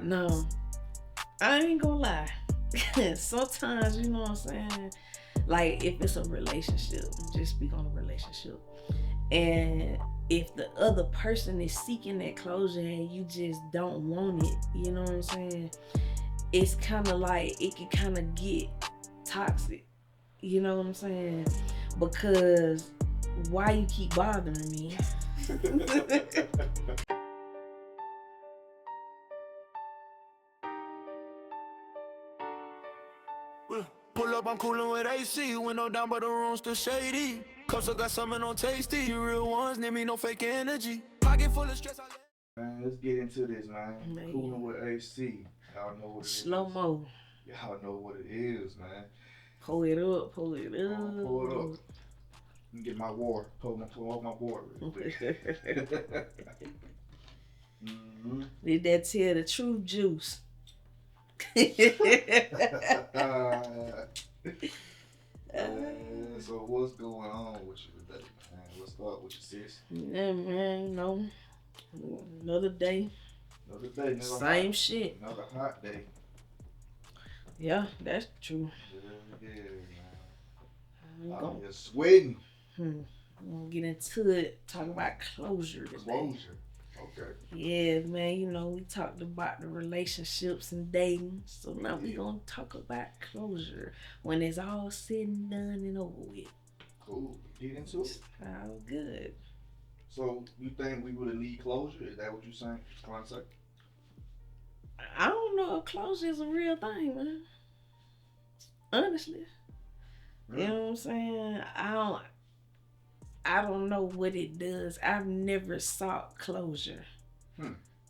No, I ain't gonna lie. Sometimes, you know what I'm saying? Like, if it's a relationship, just speak on a relationship. And if the other person is seeking that closure and you just don't want it, you know what I'm saying? It's kind of like it can kind of get toxic. You know what I'm saying? Because why you keep bothering me? Pull up, I'm coolin' with AC. Window down, but the room still shady. Cups, I got something on tasty. You real ones, need me no fake energy. Pocket full of stress, Man, let's get into this, man. Man. Cooling with AC. Y'all know what it Slow is. mo. Y'all know what it is, man. Pull it up, pull it up. Pull it up. Let me get my water. Pull up my water real quick. Did that tell the truth, juice? So what's going on with you today, man? What's up with you, sis? Yeah, man, you know, another day. Another day. Same shit. Another hot day. Yeah, that's true. Yeah, man. I'm just sweating. I'm gonna get into it. Talk about closure today. Closure. Okay. Yeah, man, you know, we talked about the relationships and dating. So now we gonna talk about closure when it's all said and done and over with. Cool. Get into it. All good. So you think we really need closure? Is that what you're saying? Trying to say? I don't know if closure is a real thing, man. Honestly. You know what I'm saying? I don't know what it does. I've never sought closure.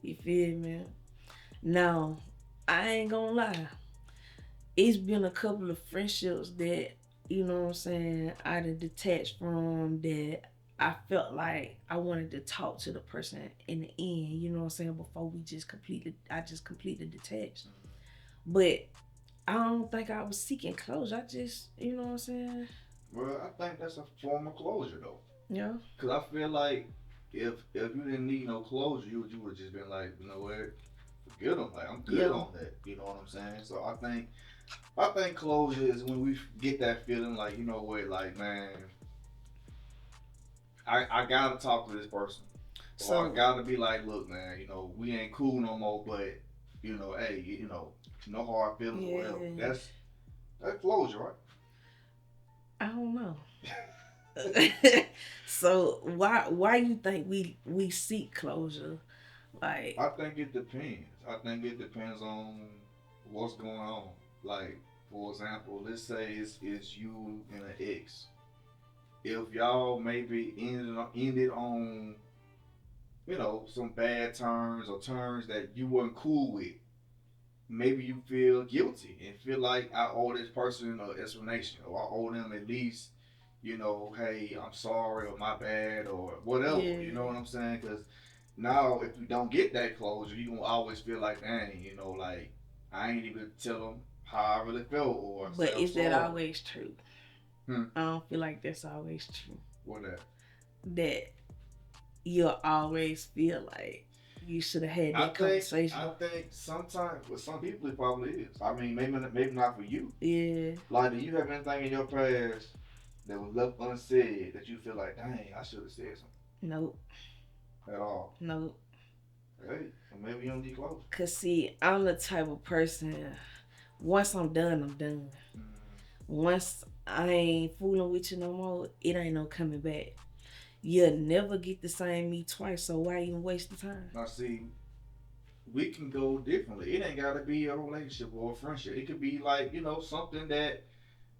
You feel me? Now, I ain't gonna lie. It's been a couple of friendships that, you know what I'm saying, I done detached from that I felt like I wanted to talk to the person in the end, you know what I'm saying, before I just completely detached. But I don't think I was seeking closure. I just, you know what I'm saying? Well, I think that's a form of closure, though. Yeah. Because I feel like if you didn't need no closure, you would have just been like, you know what, forget them. Like, I'm good on that. You know what I'm saying? So I think closure is when we get that feeling like, you know what, like, man, I gotta talk to this person. So I gotta be like, look, man, you know, we ain't cool no more, but, you know, hey, you know, no hard feelings or whatever. That's closure, right? I don't know. So why you think we seek closure? Like, I think it depends. I think it depends on what's going on. Like, for example, let's say it's you and an ex. If y'all maybe ended on, you know, some bad terms or terms that you weren't cool with, maybe you feel guilty and feel like I owe this person an explanation, or I owe them at least, you know, hey, I'm sorry, or my bad, or whatever. yeah. You know what I'm saying? Because now, if you don't get that closure, you gonna always feel like, dang, you know, like I ain't even tell them how I really felt, or. But is that always true? I don't feel like that's always true. What that? That you'll always feel like you should have had that conversation. I think sometimes with some people it probably is. I mean, maybe not for you. Yeah. Like, do you have anything in your past that was left unsaid that you feel like, dang, I should have said something? Nope. At all? Nope. Hey, well, maybe you don't need closure. Cause see, I'm the type of person. Once I'm done, I'm done. Once I ain't fooling with you no more, it ain't no coming back. You'll never get the same me twice, so why even waste the time? Now see, we can go differently. It ain't gotta be a relationship or a friendship. It could be like, you know, something that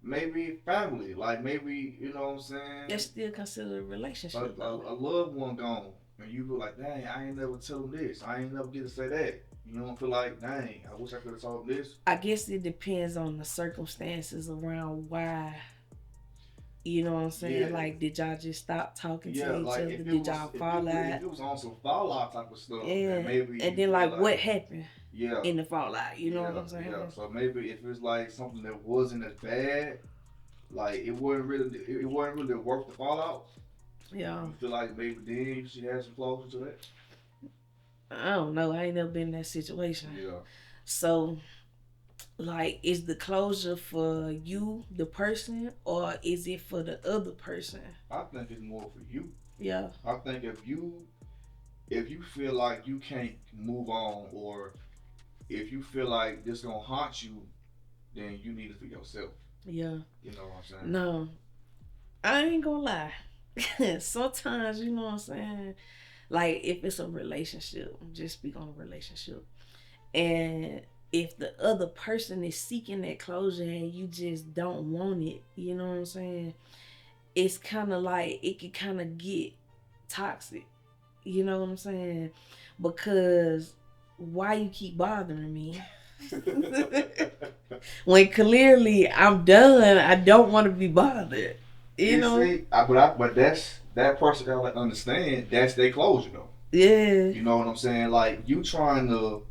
maybe family, like maybe, you know what I'm saying? That's still considered a relationship. A loved one gone. And you feel like, dang, I ain't never tell them this. I ain't never get to say that. You don't feel like, dang, I wish I could have told them this. I guess it depends on the circumstances around why. You know what I'm saying? Yeah. Like, did y'all just stop talking to each other? Did y'all fall out? If it was on some fallout type of stuff, and maybe. And then, like, what happened? Yeah. In the fallout, you know what I'm saying? Yeah. So maybe if it's like something that wasn't as bad, like it wasn't really worth the fallout. Yeah. You feel like maybe then you should have some closure to that. I don't know. I ain't never been in that situation. Yeah. So, like, is the closure for you, the person, or is it for the other person? I think it's more for you. Yeah. I think if you feel like you can't move on, or if you feel like this gonna haunt you, then you need it for yourself. Yeah. You know what I'm saying? No, I ain't gonna lie. Sometimes, you know what I'm saying? Like, if it's a relationship, just speak on a relationship. And if the other person is seeking that closure and you just don't want it, you know what I'm saying? It's kind of like, it can kind of get toxic. You know what I'm saying? Because why you keep bothering me? When clearly I'm done, I don't want to be bothered. You know? See, but that person gotta understand that's their closure though. Yeah. You know what I'm saying? Like, you trying to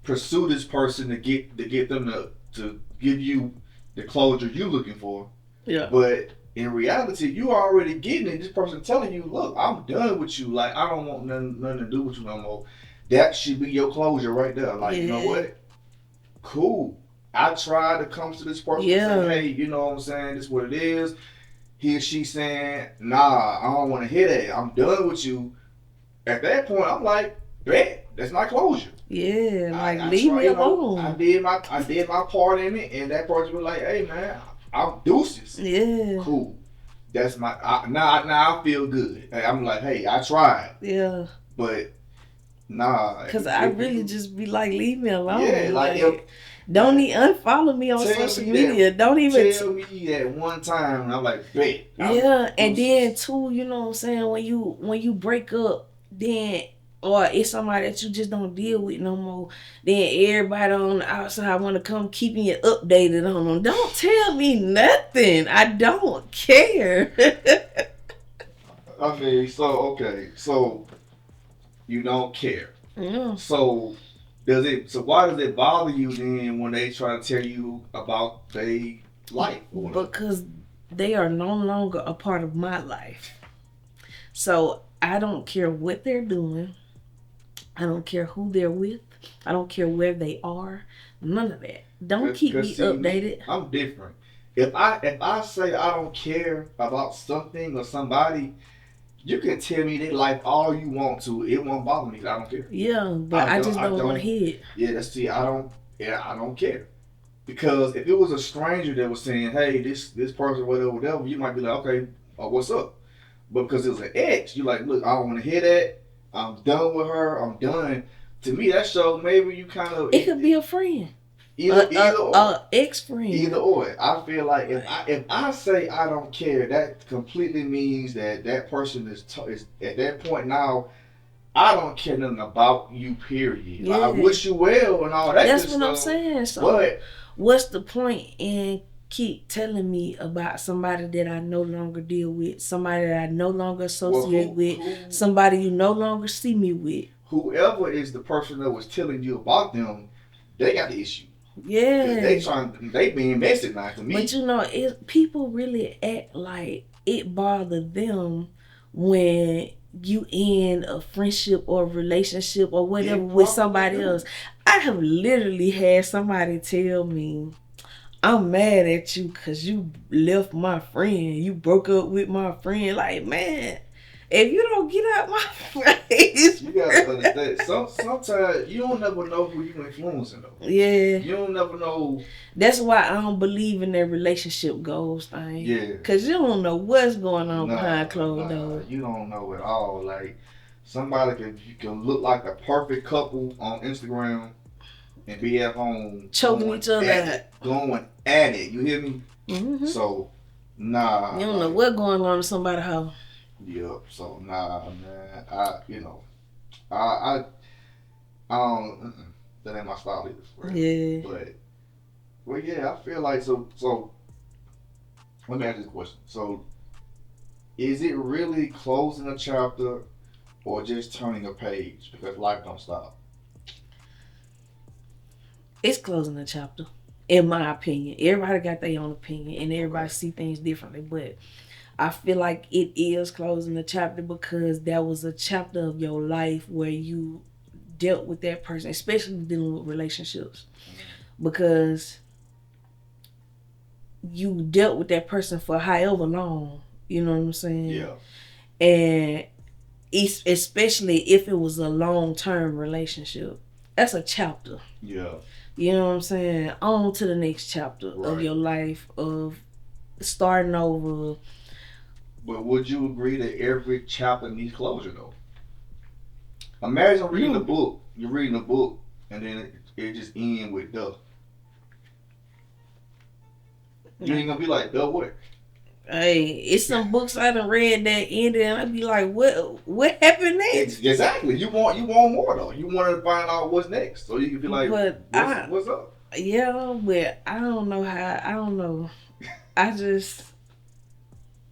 pursue this person to get them to give you the closure you looking for. Yeah. But in reality, you already getting it. This person telling you, look, I'm done with you. Like, I don't want nothing to do with you no more. That should be your closure right there. Like, you know what? Cool. I tried to come to this person and say, hey, you know what I'm saying? This is what it is. He or she saying, nah, I don't want to hear that. I'm done with you. At that point, I'm like, bet. That's my closure. Yeah, like, leave me alone. I did my part in it, and that person was like, hey, man, I'm deuces. Yeah. Cool. That's now I feel good. I'm like, hey, I tried. Yeah. But nah. Cause I really just be like, leave me alone. Yeah, like don't even unfollow me on social media. Don't even tell me that one time, and I'm like, bet. Yeah, and then too, you know what I'm saying, when you break up, then, or it's somebody that you just don't deal with no more, then everybody on the outside want to come keeping you updated on them. Don't tell me nothing. I don't care. I mean, so you don't care. Yeah. So why does it bother you then when they try to tell you about their life? Because they are no longer a part of my life. So I don't care what they're doing. I don't care who they're with. I don't care where they are. None of that. Don't keep me updated. I'm different. If I say I don't care about something or somebody, you can tell me their life all you want to. It won't bother me. I don't care. Yeah, but I just don't want to hear it. Yeah, I don't care. Because if it was a stranger that was saying, hey, this person, whatever, you might be like, okay, what's up? But because it was an ex, you're like, look, I don't want to hear that. I'm done with her. I'm done. To me, that shows maybe you kind of. It could be a friend. Either or. Ex-friend. Either or. I feel like if I say I don't care, that completely means that person is at that point now. I don't care nothing about you. Period. Yeah. Like, I wish you well and all that. That's what I'm saying. So, but what's the point in keep telling me about somebody that I no longer deal with, somebody that I no longer associate with, somebody you no longer see me with? Whoever is the person that was telling you about them, they got the issue. Yeah. They being messy now to me. But you know, people really act like it bothered them when you end a friendship or relationship or whatever with somebody else. I have literally had somebody tell me, I'm mad at you because you left my friend. You broke up with my friend. Like, man, if you don't get out my face. You gotta understand. Sometimes you don't never know who you influencing though. Yeah. You don't never know. That's why I don't believe in that relationship goals thing. Yeah. Cause you don't know what's going on behind closed doors. You don't know at all. Like, somebody can look like a perfect couple on Instagram and be at home choking each other out. Going at it. You hear me? Mm-hmm. So, nah. You don't know what's going on in somebody's house. Yep. So, nah, man. I don't. That ain't my style either. Yeah. But, well, yeah, I feel like so. Let me ask this question. So, is it really closing a chapter or just turning a page? Because life don't stop. It's closing a chapter, in my opinion. Everybody got their own opinion, and everybody see things differently. But I feel like it is closing a chapter because that was a chapter of your life where you dealt with that person, especially dealing with relationships, because you dealt with that person for however long, you know what I'm saying? Yeah. And it's, especially if it was a long-term relationship, that's a chapter. Yeah. You know what I'm saying? On to the next chapter of your life, of starting over. But would you agree that every chapter needs closure, though? Imagine reading a book. You're reading a book, and then it just ends with duh. You ain't gonna be like, duh what? Hey, it's some books I done read that ended, and I'd be like, what happened next? Exactly. You want more though. You want to find out what's next, so you can be like, what's up? Yeah, but I don't know how. I don't know. I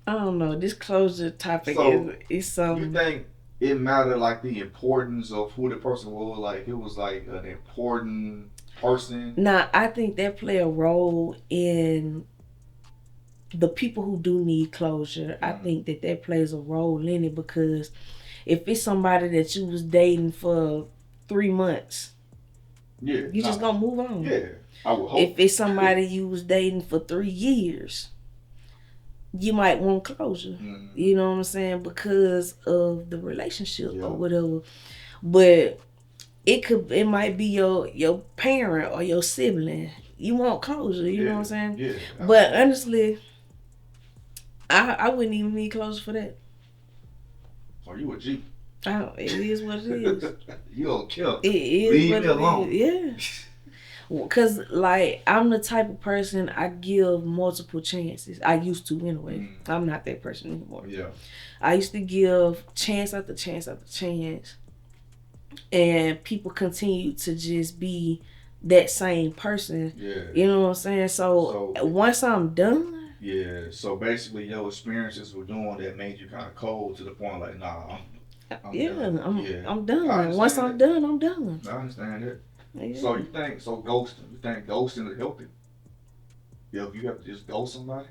don't know. This closure topic is something. You think it mattered, like the importance of who the person was? Like it was like an important person. Nah, I think that play a role in the people who do need closure. I think that plays a role in it, because if it's somebody that you was dating for 3 months, you just gonna move on. Yeah, I would hope. If it's somebody you was dating for 3 years, you might want closure. You know what I'm saying? Because of the relationship or whatever. But it might be your parent or your sibling. You want closure, you know what I'm saying? Yeah. But honestly, I wouldn't even need closure for that. Oh, you a G. It is what it is. You don't care. It is. Leave what me it alone. Is. Yeah. Because, like, I'm the type of person, I give multiple chances. I used to anyway. I'm not that person anymore. Yeah. I used to give chance after chance after chance. And people continue to just be that same person. Yeah. You know what I'm saying? So once I'm done. Yeah. So basically, your experiences were doing that made you kind of cold to the point like, nah, I'm done. Once I'm done, I'm done. I understand it. Yeah. So you think ghosting is healthy? Yeah, if you have to just ghost somebody?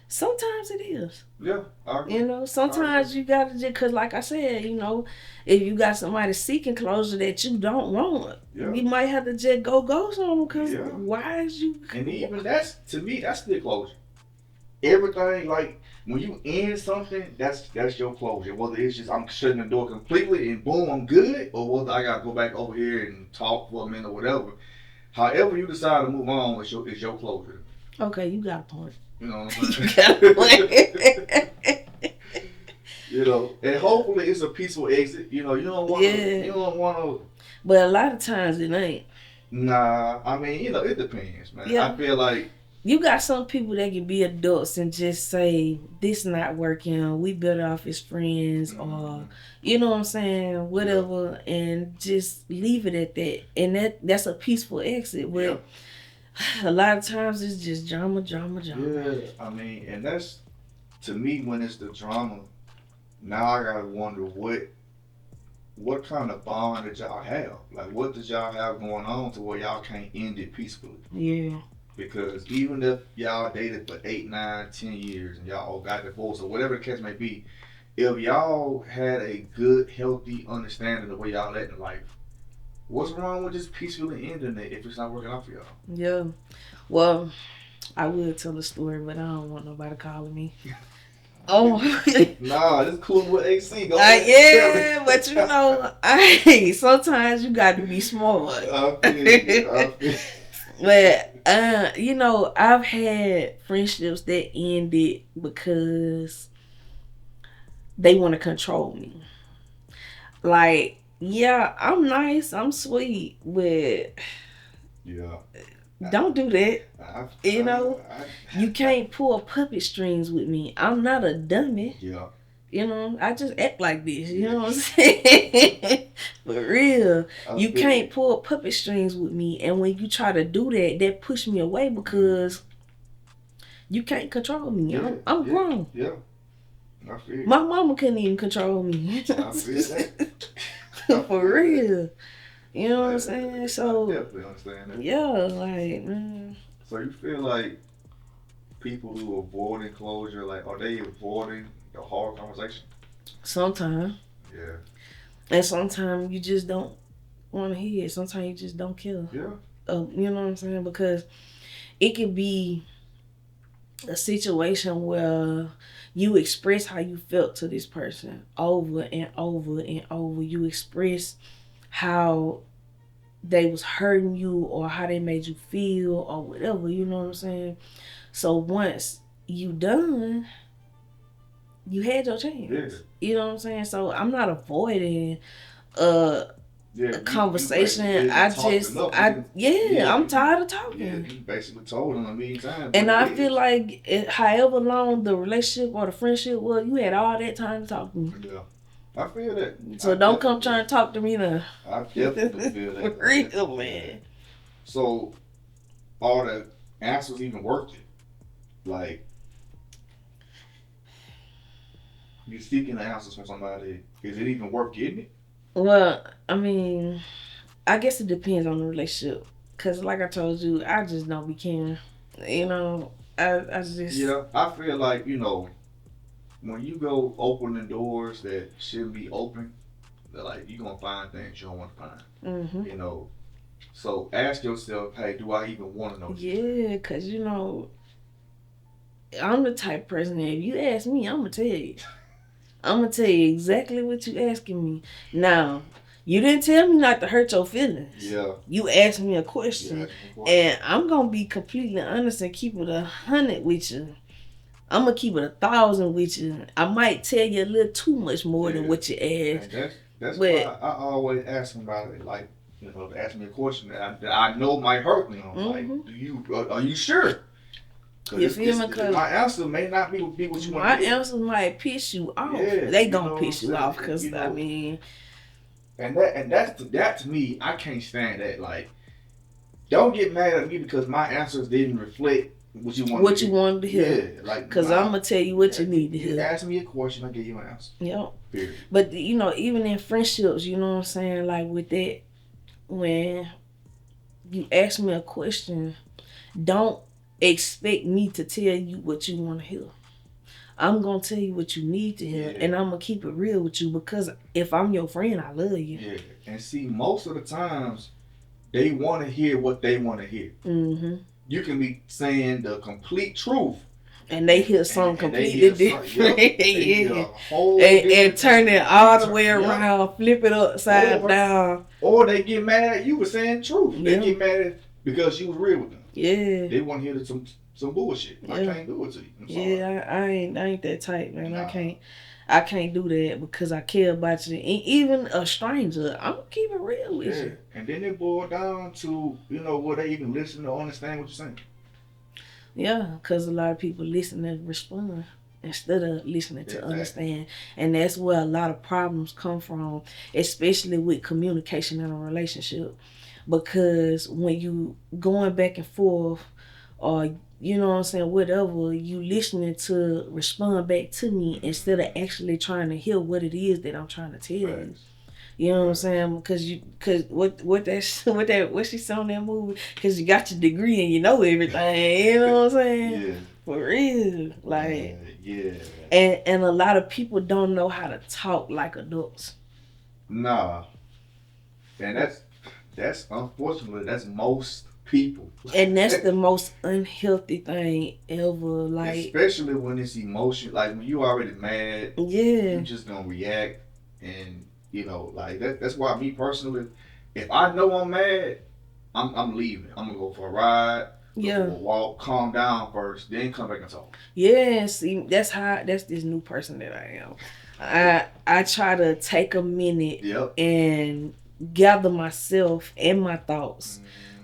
Sometimes it is. Yeah. You know, sometimes you gotta just, cause like I said, you know, if you got somebody seeking closure that you don't want, you might have to just go ghost on them, cause why is you? And even to me, that's the closure. Everything, like when you end something, that's your closure. Whether it's just I'm shutting the door completely and boom, I'm good, or whether I gotta go back over here and talk for a minute or whatever. However you decide to move on, it's your closure. Okay, you got a point. You know what I'm saying? You know, and hopefully it's a peaceful exit. You know, you don't want to. But a lot of times it ain't. Nah, I mean, you know, it depends, man. I feel like you got some people that can be adults and just say, this not working, we better off as friends, or, you know what I'm saying, whatever, and just leave it at that. And that's a peaceful exit. But a lot of times it's just drama. Yeah, I mean, and that's, to me, when it's the drama, now I gotta wonder what kind of bond did y'all have? Like, what did y'all have going on to where y'all can't end it peacefully? Yeah. Because even if y'all dated for 8, 9, 10 years and y'all got divorced or whatever the case may be, if y'all had a good, healthy understanding of where y'all at in life, what's wrong with just peacefully ending it if it's not working out for y'all? Yeah. Well, I would tell a story, but I don't want nobody calling me. Oh. Nah, this cool with AC. Go yeah, but you know, sometimes you got to be smart. I feel you. But you know, I've had friendships that ended because they want to control me. Like, yeah, I'm nice, I'm sweet, but don't do that. You know, you can't pull puppet strings with me. I'm not a dummy. Yeah. You know, I just act like this. You know what I'm saying? For real. You can't pull puppet strings with me. And when you try to do that, that push me away because you can't control me. Yeah, I'm grown. Yeah. I feel my mama couldn't even control me. I feel that. For real. You know what I'm saying? So, I definitely understand that. Yeah, like, man. So you feel like people who are avoiding closure, like, are they avoiding the hard conversation? Sometimes. Yeah. And sometimes you just don't want to hear it. Sometimes you just don't care. Yeah. You know what I'm saying? Because it could be a situation where you express how you felt to this person over and over and over. You express how they was hurting you or how they made you feel or whatever, you know what I'm saying? So once you done, you had your chance. Yeah. You know what I'm saying? So I'm not avoiding Yeah, a conversation. I'm tired of talking. Yeah, you basically told them a million times. And I feel like however long the relationship or the friendship was, you had all that time to talk to me. Yeah. I feel that. So don't come trying to talk to me now. I definitely feel that. For real, man. So, all the answers even worth it? Like, you seeking the answers from somebody, is it even worth getting it? Well, I mean, I guess it depends on the relationship. Because like I told you, I just don't be caring. You know, I just... Yeah, I feel like, you know, when you go opening doors that shouldn't be open, like, you're going to find things you don't want to find. Mm-hmm. You know, so ask yourself, hey, do I even want to know? Yeah, because, you know, I'm the type of person that if you ask me, I'm going to tell you. I'm going to tell you exactly what you asking me. Now, you didn't tell me not to hurt your feelings. Yeah. You asked me a question. And I'm going to be completely honest and keep it 100 with you. I'm going to keep it 1,000 with you. I might tell you a little too much more than what you asked. And that's why I always ask somebody, like, you know, to ask me a question that I know might hurt me. Like, are you sure? You feel me? Cause my answer may not be what you want to My answers might piss you off. Yeah, they gonna piss you off because, you know, I mean... And that to me, I can't stand that. Like, don't get mad at me because my answers didn't reflect what you wanted to hear. Wanted to hear. Yeah, like, because I'm gonna tell you what you need to hear. You ask me a question, I give you an answer. Yeah. Period. But you know, even in friendships, you know what I'm saying, like with that, when you ask me a question, don't expect me to tell you what you want to hear. I'm gonna tell you what you need to hear, and I'm gonna keep it real with you because if I'm your friend, I love you. Yeah, and see, most of the times, they want to hear what they want to hear. Mm-hmm. You can be saying the complete truth, and they hear something completely different. And turn it all the way around, flip it upside down. Or they get mad at you for saying the truth. They get mad at because you was real with them. Yeah. They want to hear some bullshit. Yeah. I can't do it to you. I'm sorry. Yeah, I ain't that type, man. Nah. I can't do that because I care about you. And even a stranger, I'm gonna keep it real with you. And then it boils down to, you know, will they even listen to understand what you're saying? Yeah, because a lot of people listen and respond instead of listening to understand. And that's where a lot of problems come from, especially with communication in a relationship. Because when you going back and forth or, you know what I'm saying, whatever, you listening to respond back to me instead of actually trying to hear what it is that I'm trying to tell you. You know what I'm saying? Because what she said on that movie, because you got your degree and you know everything. You know what I'm saying? Yeah. For real. Like, yeah. And a lot of people don't know how to talk like adults. Nah. And that's unfortunately, that's most people. And that's the most unhealthy thing ever. Like, especially when it's emotion. Like, when you already mad, you just gonna react. And, you know, like, that's why me personally, if I know I'm mad, I'm leaving. I'm gonna go for a ride, go for a walk, calm down first, then come back and talk. Yeah, see, that's this new person that I am. I try to take a minute and gather myself and my thoughts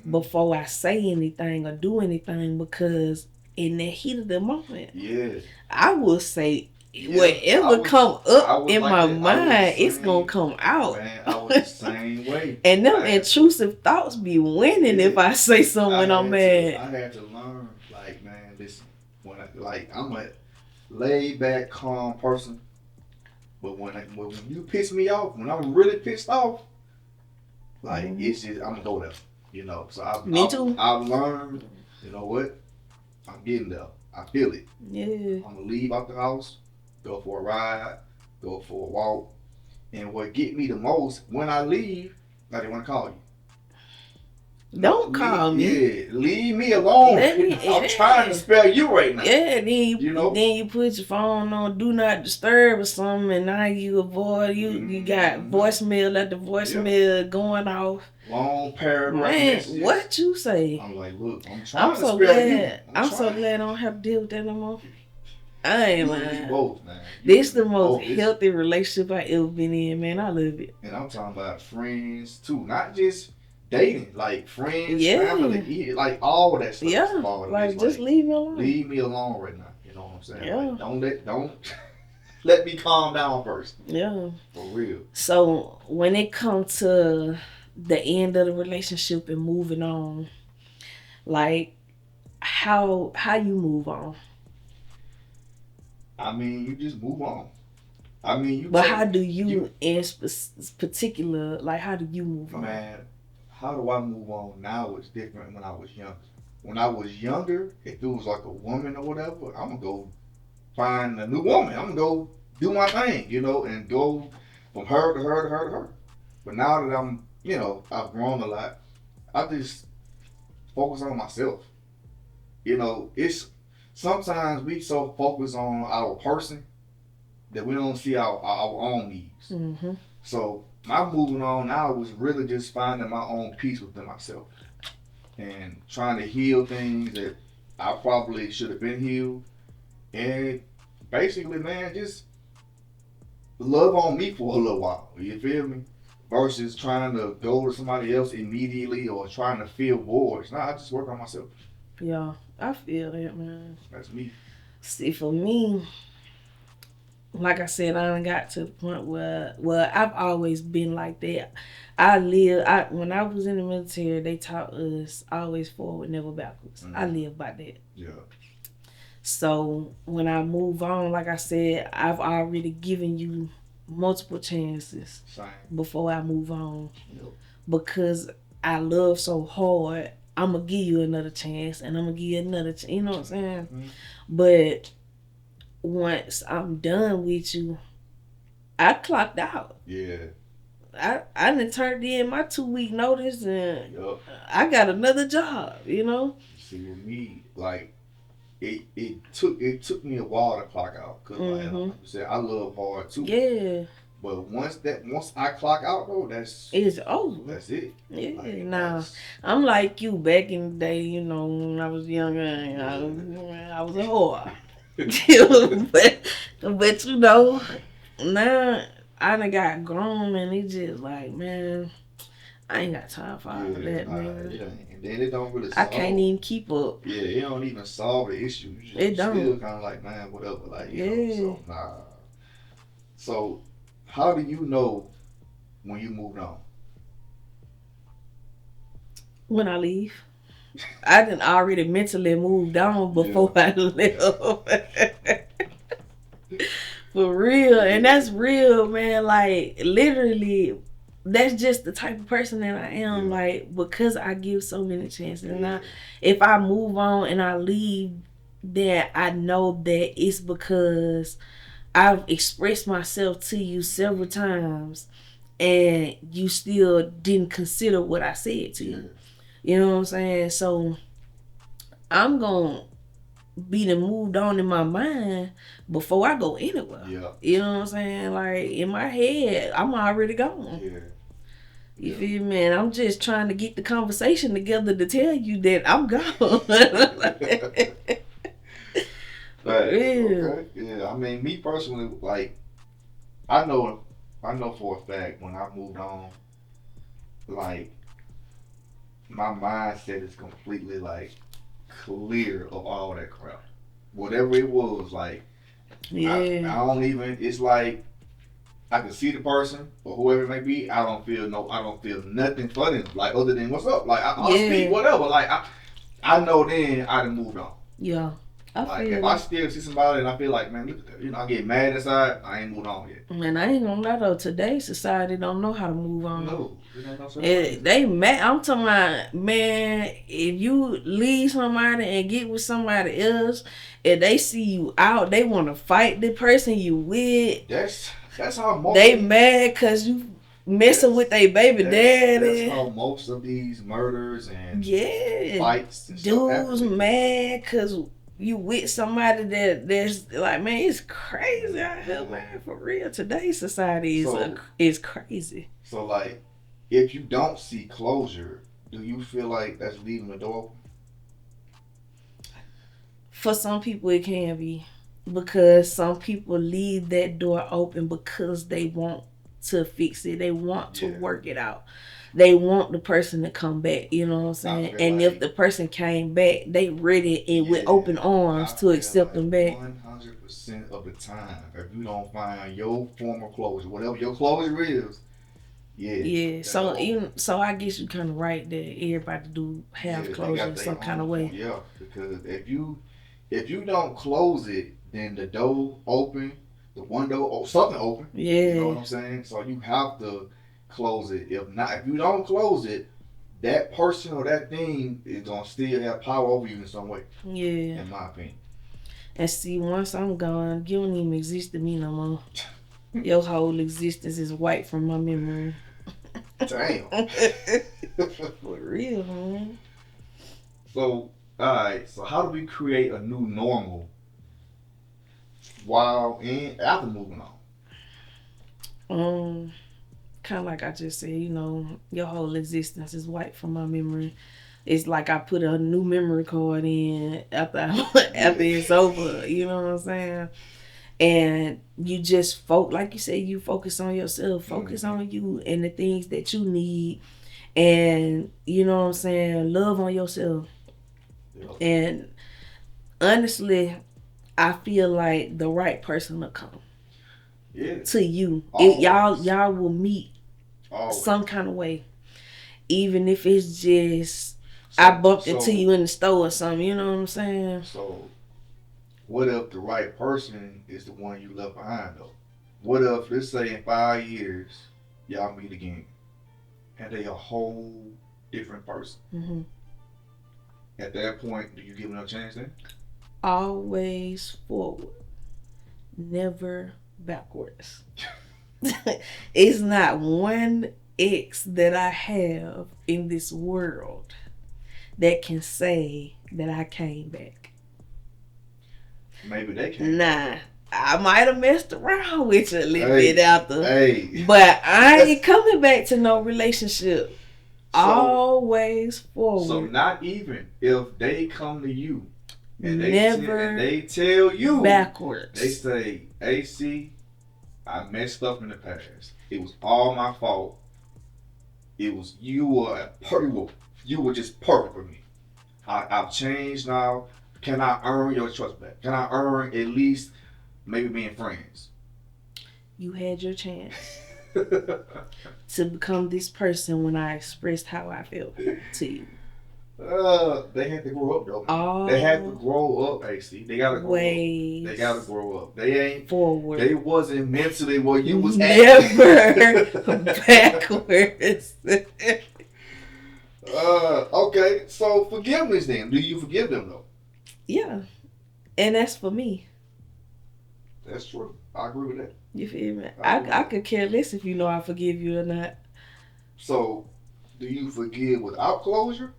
before I say anything or do anything, because in the heat of the moment, I will say whatever come up in my mind, it's gonna come out. Man, I was the same way. And them intrusive thoughts be winning if I say something when I'm mad. I had to learn, like, man, listen, I'm a laid back, calm person, but when you piss me off, when I'm really pissed off, like, it's just, I'm gonna go there, you know. So I've learned, you know what, I'm getting there. I feel it. Yeah. I'm gonna leave out the house, go for a ride, go for a walk, and what get me the most when I leave Like they want to call you. Don't call me. Yeah, leave me alone. I'm trying to spell you right now. Yeah, then you put your phone on do not disturb or something, and now you avoid you got voicemail at the voicemail going off. Long paragraph. Man, messages. What you say? I'm like, look, I'm trying to so spell glad. you. I'm so glad I don't have to deal with that no more. I ain't lying. Both, man. This the most healthy relationship I ever been in, man. I love it. And I'm talking about friends too, not just dating, like friends, family, like all that stuff. Yeah, like just leave me alone. Leave me alone right now. You know what I'm saying? Yeah. Like, don't let me calm down first. Yeah. For real. So when it comes to the end of the relationship and moving on, like how you move on? I mean, you just move on. I mean, But how do you in particular, like how do you move on? Man, how do I move on now is different when I was younger. When I was younger, if it was like a woman or whatever, I'm going to go find a new woman. I'm going to go do my thing, you know, and go from her to her to her to her. But now that I'm, you know, I've grown a lot, I just focus on myself. You know, it's sometimes we so focus on our person that we don't see our own needs. Mm-hmm. So my moving on now was really just finding my own peace within myself and trying to heal things that I probably should have been healed. And basically, man, just love on me for a little while. You feel me? Versus trying to go to somebody else immediately or trying to fill voids. Nah, I just work on myself. Yeah, I feel that, man. That's me. See, for me, like I said, I done got to the point where, well, I've always been like that. When I was in the military, they taught us always forward, never backwards. Mm-hmm. I live by that. Yeah. So when I move on, like I said, I've already given you multiple chances before I move on. Yep. Because I love so hard, I'm going to give you another chance and I'm going to give you another chance. You know what I'm saying? Mm-hmm. But once I'm done with you, I clocked out. Yeah. I done turned in my 2-week notice and I got another job, you know? See, with me, like, it took me a while to clock out. Because, like I said, I love hard too. Yeah. But once I clock out, though, it's over. That's it. Yeah. Like, nah, I'm like you back in the day, you know, when I was younger and I was a whore. but you know, now I done got grown and it's just like, man, I ain't got time for all that, man. Yeah. And then it don't really solve. I can't even keep up. Yeah, it don't even solve the issue. It don't. Still kind of like, man, whatever. Like, you know, so, nah. So, how do you know when you moved on? When I leave. I done already mentally moved on before I left. For real. And that's real, man. Like, literally, that's just the type of person that I am. Like, because I give so many chances. And if I move on and I leave, then I know that it's because I've expressed myself to you several times and you still didn't consider what I said to you. You know what I'm saying? So I'm going to be done moved on in my mind before I go anywhere. Yeah. You know what I'm saying? Like, in my head, I'm already gone. Yeah. You feel me? And I'm just trying to get the conversation together to tell you that I'm gone. Right. Okay. Yeah. I mean, me personally, like, I know for a fact when I moved on, like, my mindset is completely, like, clear of all that crap. Whatever it was, like, I don't even, it's like, I can see the person or whoever it may be. I don't feel nothing for them, like, other than what's up. Like, I'll speak whatever. Like, I know then I done moved on. Yeah. Like, if I still see somebody and I feel like, man, you know, I get mad inside, I ain't moved on yet. Man, I ain't gonna lie though, today's society don't know how to move on. No. They mad. I'm talking about, man, if you leave somebody and get with somebody else, if they see you out, they want to fight the person you with. That's how most they mad because you messing with their baby daddy. That's how most of these murders and Yeah, fights and dudes stuff mad because you with somebody that's like, man, it's crazy out here, man. For real, today's society is crazy. So like, if you don't see closure, do you feel like that's leaving the door open? For some people, it can be, because some people leave that door open because they want to fix it. They want to work it out. They want the person to come back. You know what I'm saying? And if the person came back, they ready and with open arms to accept them back. 100% of the time, if you don't find your former closure, whatever your closure is, yeah. So I guess you're kind of right that everybody do have closure in some kind of way. Yeah, because if you don't close it, then the door open, the window something open. Yeah. You know what I'm saying? So you have to close it. If you don't close it, that person or that thing is gonna still have power over you in some way. Yeah. In my opinion. And see, once I'm gone, you don't even exist to me no more. Your whole existence is wiped from my memory. Damn. For real, man. So, alright, so how do we create a new normal while and after moving on? Kind of like I just said, you know, your whole existence is wiped from my memory. It's like I put a new memory card in after it's over. You know what I'm saying? And you just like you said, you focus on yourself, focus on you and the things that you need, and you know what I'm saying, love on yourself. And honestly, I feel like the right person will come to you. Y'all will meet some kind of way, even if it's just I bumped into you in the store or something. You know what I'm saying? So, what if the right person is the one you left behind though? What if, let's say in 5 years, y'all meet again and they a whole different person? Mm-hmm. At that point, do you give them a chance then? Always forward, never backwards. It's not one ex that I have in this world that can say that I came back. Maybe they can. Nah, I might have messed around with you a little bit after. Hey. But I ain't coming back to no relationship. Always forward. So not even if they come to you and never they tell you backwards. They say, AC, I messed up in the past. It was all my fault. It was you were just perfect for me. I've changed now. Can I earn your trust back? Can I earn at least maybe being friends? You had your chance to become this person when I expressed how I felt to you. They had to grow up though. They had to grow up, AC. They gotta grow up. They gotta grow up. They ain't forward. They wasn't mentally where you was never backwards. Okay, so forgiveness then. Do you forgive them though? Yeah. And that's for me. That's true. I agree with that. You feel me? I could care less if you know I forgive you or not. So, do you forgive without closure?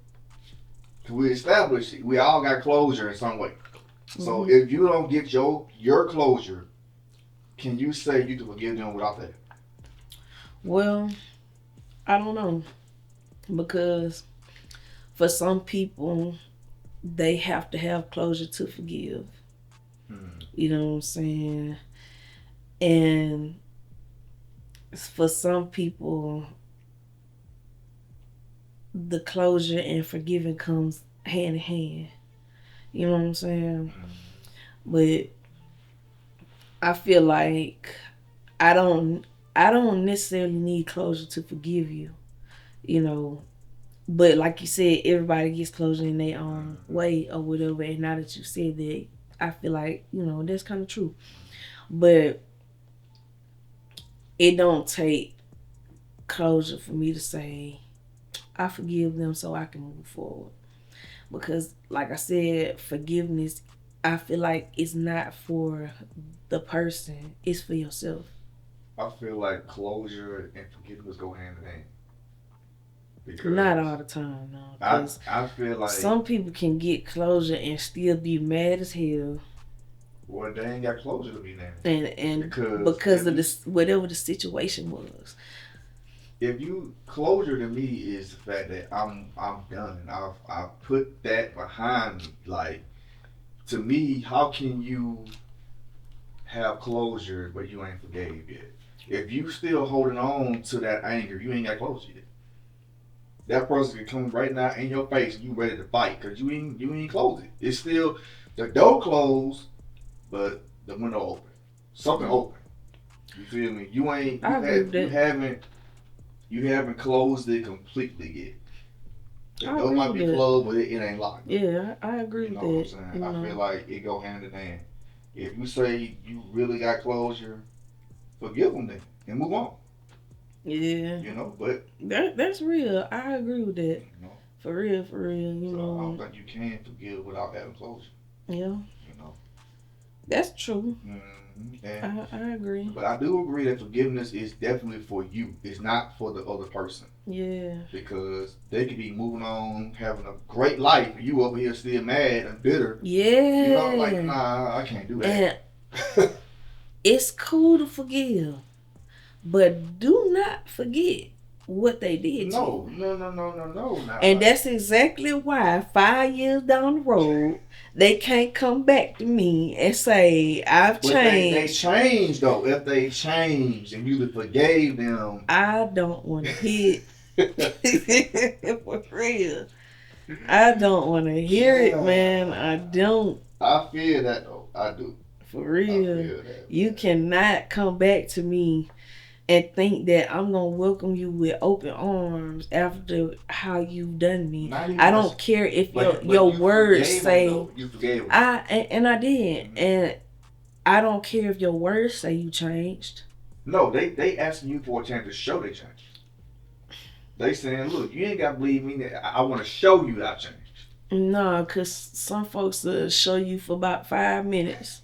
We established we all got closure in some way. So if you don't get your closure, can you say you can forgive them without that? Well, I don't know. Because for some people, they have to have closure to forgive. You know what I'm saying? And for some people, the closure and forgiving comes hand in hand. You know what I'm saying? But I feel like I don't necessarily need closure to forgive you. You know, but like you said, everybody gets closure in their own way or whatever. And now that you said that, I feel like, you know, that's kind of true. But it don't take closure for me to say I forgive them so I can move forward. Because like I said, forgiveness, I feel like it's not for the person, it's for yourself. I feel like closure and forgiveness go hand in hand. Because Not all the time, no. 'Cause I feel like some people can get closure and still be mad as hell, well, they ain't got closure to be now. and Because because if of you- this whatever the situation was. If you closure to me is the fact that I'm done. I've put that behind me. Like to me, how can you have closure but you ain't forgave yet? If you still holding on to that anger, you ain't got closure yet. That person can come right now in your face and you ready to fight because you ain't closed it. It's still the door closed, but the window open. Something open. You feel me? You ain't. I agree with that. You haven't closed it completely yet. The I door agree might with be that. closed, but it ain't locked. Yeah, I agree You know with what I'm that. saying? I feel like it go hand in hand. If you say you really got closure, forgive them then and move on. Yeah, You know, but that's real. I agree with that. you know, For real, you so I know. don't think you can forgive without having closure. Yeah, You know, that's true. And, I agree. but I do agree that forgiveness is definitely for you. It's not for the other person. Yeah, Because they could be moving on, having a great life, and you over here still mad and bitter. yeah. You know, like, nah, I can't do that. And it's cool to forgive, but do not forget what they did to you. No. And that's exactly why 5 years down the road, they can't come back to me and say, I've But changed. they changed, though. If they changed and you forgave them. I don't want to hear it. For real. I don't want to hear it, man. I don't. I feel that, though. I do. For real. I feel that, you cannot come back to me and think that I'm going to welcome you with open arms after how you've done me. I don't care if your words say... You forgave them. I did. And I don't care if your words say you changed. No, they asking you for a chance to show they changed. They saying, look, you ain't got to believe me. I want to show you I changed. No, because some folks will show you for about 5 minutes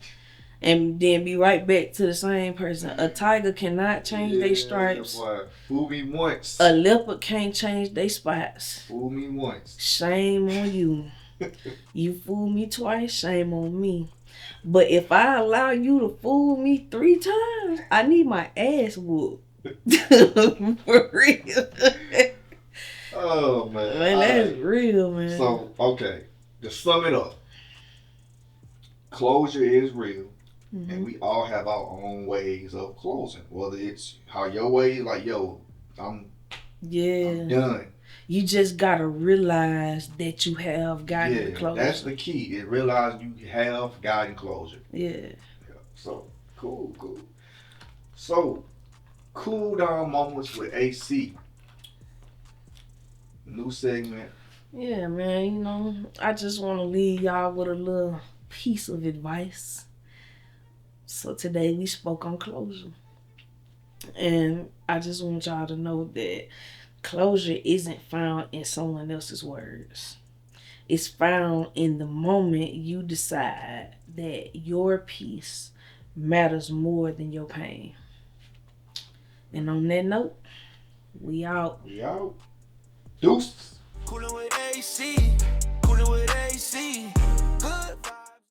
and then be right back to the same person. A tiger cannot change their stripes. Boy. Fool me once. A leopard can't change their spots. Fool me once. Shame on you. You fool me twice, shame on me. But if I allow you to fool me 3 times, I need my ass whooped. For real. Oh, man. Man, that's real, man. So, okay. To sum it up, closure is real. Mm-hmm. And we all have our own ways of closing. Whether it's how your way, like, yo, I'm done. You just gotta realize that you have gotten closure. That's the key. Is realize you have gotten closure. Yeah. So cool. So cool down moments with AC. New segment. Yeah, man. You know, I just want to leave y'all with a little piece of advice. So today we spoke on closure. And I just want y'all to know that closure isn't found in someone else's words. It's found in the moment you decide that your peace matters more than your pain. And on that note, we out. Deuces. Coolin' with AC.